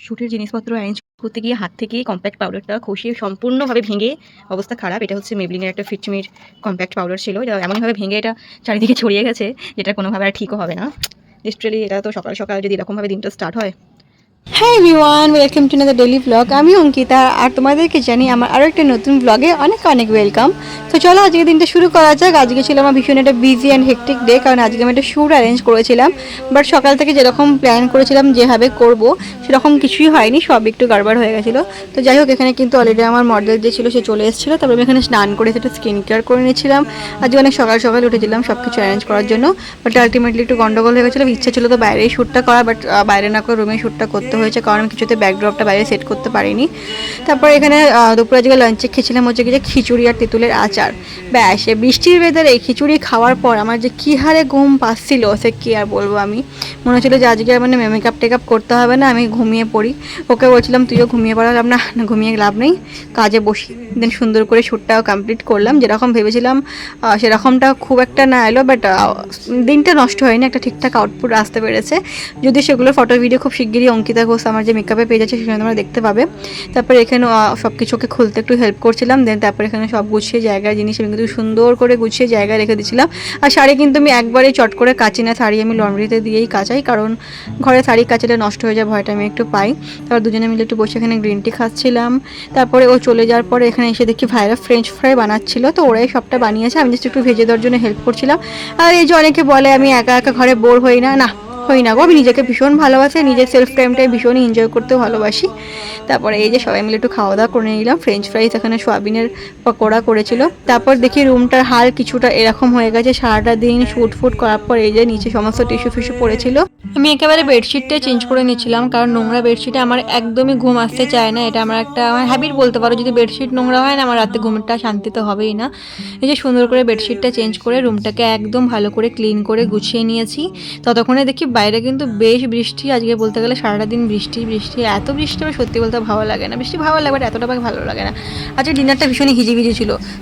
শুটের জিনিসপত্র অ্যারেঞ্জ করতে গিয়ে হাত থেকে কম্প্যাক্ট পাউডারটা খসে সম্পূর্ণভাবে ভেঙে অবস্থা খারাপ। এটা হচ্ছে মেবলিনের একটা ফিটমির কম্প্যাক্ট পাউডার ছিল। এটা এমনভাবে ভেঙে এটা চারিদিকে ছড়িয়ে গেছে যেটা কোনোভাবে আর ঠিকও হবে না। লিটারালি এটা তো সকাল সকাল যদি এরকমভাবে দিনটা স্টার্ট হয়। হ্যাঁ everyone, welcome to another daily blog. আমি অঙ্কিতা, আর তোমাদেরকে জানি আমার আরও একটা নতুন ব্লগে অনেক অনেক ওয়েলকাম। তো চলো আজকে দিনটা শুরু করা যাক। আজকে ছিল আমার ভীষণ একটা বিজি অ্যান্ড হেক্টিক ডে, কারণ আজকে আমি একটা শ্যুট অ্যারেঞ্জ করেছিলাম, বাট সকাল থেকে যেরকম প্ল্যান করেছিলাম যেভাবে করব সেরকম কিছুই হয়নি, সব একটু গড়বড় হয়ে গেছিলো। তো যাই হোক, এখানে কিন্তু অলরেডি আমার মডেল যে ছিল সে চলে এসেছিলো। তারপর আমি এখানে স্নান করে সেটা স্কিন কেয়ার করে নিয়েছিলাম। আজকে অনেক সকাল সকাল উঠেছিলাম সব কিছু অ্যারেঞ্জ করার জন্য, বাট আলটিমেটলি একটু গন্ডগোল হয়ে গেছিলো। ইচ্ছা ছিল তো বাইরেই শ্যুটটা করা, বাট বাইরে না করে রুমে শ্যুটটা করতে হয়েছে, কারণ আমি কিছুতে ব্যাকড্রপটা বাইরে সেট করতে পারিনি। তারপর এখানে দুপুরে আজকে লাঞ্চে খেয়েছিলাম হচ্ছে কি যে খিচুড়ি আর তেঁতুলের আচার। ব্যাস, বৃষ্টির ওয়েদারে এই খিচুড়ি খাওয়ার পর আমার যে কী হারে ঘুম পাচ্ছিল সে কী আর বলবো। আমি মনে হচ্ছিলো যে আজকে মানে মেকআপ টেকআপ করতে হবে না, আমি ঘুমিয়ে পড়ি। ওকে বলছিলাম তুইও ঘুমিয়ে পড়ালাম না, ঘুমিয়ে লাভ নেই, কাজে বসি। দেন সুন্দর করে শ্যুটটাও কমপ্লিট করলাম, যেরকম ভেবেছিলাম সেরকমটা খুব একটা না এলো, বাট দিনটা নষ্ট হয়নি, একটা ঠিকঠাক আউটপুট আসতে পেরেছে। যদি সেগুলো ফটো ভিডিও খুব শিগগিরই অঙ্কিতা ঘোষ আমার যে মেকআপে পেজ আছে সেখানে তোমরা দেখতে পাবে। তারপরে এখানে সব কিছুকে খুলতে একটু হেল্প করছিলাম। দেন তারপরে এখানে সব গুছিয়ে জায়গায় জিনিস আমি কিন্তু সুন্দর করে গুছিয়ে জায়গায় রেখে দিয়েছিলাম। আর শাড়ি কিন্তু আমি একবারেই চট করে কাচি না, শাড়ি আমি লন্ড্রিতে দিয়েই কাচাই, কারণ ঘরে শাড়ি কাচলে নষ্ট হয়ে যায় ভয়টা আমি একটু পাই। তারপর দুজনে মিলে একটু বসে এখানে গ্রিন টি খাচ্ছিলাম। তারপরে ও চলে যাওয়ার পরে এখানে এসে দেখি ভাইরা ফ্রেঞ্চ ফ্রাই বানাচ্ছিল, তো ওরাই সবটা বানিয়েছে, আমি জাস্ট একটু ভেজে দেওয়ার জন্য হেল্প করছিলাম। আর এই যে অনেকে বলে আমি একা একা ঘরে বোর হই না, না হই না গো, আমি নিজেকে ভীষণ ভালোবাসি, নিজের সেলফ টাইমটাই ভীষণই এনজয় করতে ভালোবাসি। তারপরে এই যে সবাই মিলে একটু খাওয়া দাওয়া করে নিলাম। ফ্রেঞ্চ ফ্রাইস এখানে সোয়াবিনের পকোড়া করেছিল। তারপর দেখি রুমটার হাল কিছুটা এরকম হয়ে গেছে, সারাটা দিন শ্যুট ফুট করার পর এই যে নিচে সমস্ত টিস্যু ফিস্যু পড়েছিল। আমি একেবারে বেডশিটটা চেঞ্জ করে নিচ্ছিলাম, কারণ নোংরা বেডশিটে আমার একদমই ঘুম আসতে চায় না। এটা আমার একটা আমার হ্যাবিট বলতে পারো, যদি বেডশিট নোংরা হয় না আমার রাতে ঘুমটা শান্তিতে হবেই না। এই যে সুন্দর করে বেডশিটটা চেঞ্জ করে রুমটাকে একদম ভালো করে ক্লিন করে গুছিয়ে নিয়েছি। ততক্ষণে দেখি বাইরে কিন্তু বেশ বৃষ্টি, আজকে বলতে গেলে সারাটা দিন বৃষ্টি বৃষ্টি, এত বৃষ্টি আমার সত্যি বলতে ভালো লাগে না। বৃষ্টি ভালো লাগে, বাট এতটা ভালো লাগে না। আজকে ডিনারটা ভীষণই হিজিবিজি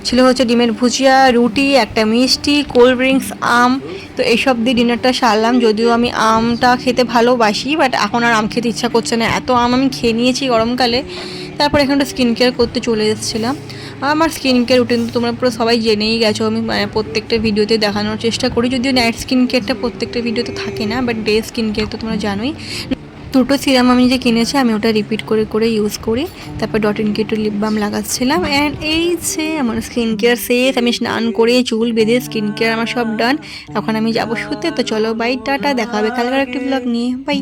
ছিল হচ্ছে ডিমের ভুজিয়া, রুটি, একটা মিষ্টি, কোল্ড ড্রিঙ্কস, আম। তো এইসব দিয়ে ডিনারটা সারলাম। যদিও আমি আমটা খেতে ভালোবাসি, বাট এখন আর আম খেতে ইচ্ছা করছে না, এত আম আমি খেয়ে নিয়েছি গরমকালে। তারপর এখানটা স্কিন কেয়ার করতে চলে এসেছিলাম। আমার স্কিন কেয়ার রুটিন তো তোমরা পুরো সবাই জেনেই গেছো, আমি মানে প্রত্যেকটা ভিডিওতে দেখানোর চেষ্টা করি, যদিও নাইট স্কিন কেয়ারটা প্রত্যেকটা ভিডিওতে থাকে না, বাট ডে স্কিন কেয়ার তো তোমরা জানোই। দুটো সিরাম আমি যে কিনেছি আমি ওটা রিপিট করে করে ইউজ করি। তারপর ডট&কি একটু লিপ বাম লাগাচ্ছিলাম। অ্যান্ড এই যে আমার স্কিন কেয়ার শেষ, আমি স্নান করে চুল বেঁধে স্কিন কেয়ার আমার সব ডান। এখন আমি যাবো শুতে। তো চলো বাই, টাটা, দেখা হবে কালকের একটি ব্লগ নিয়ে, বাই।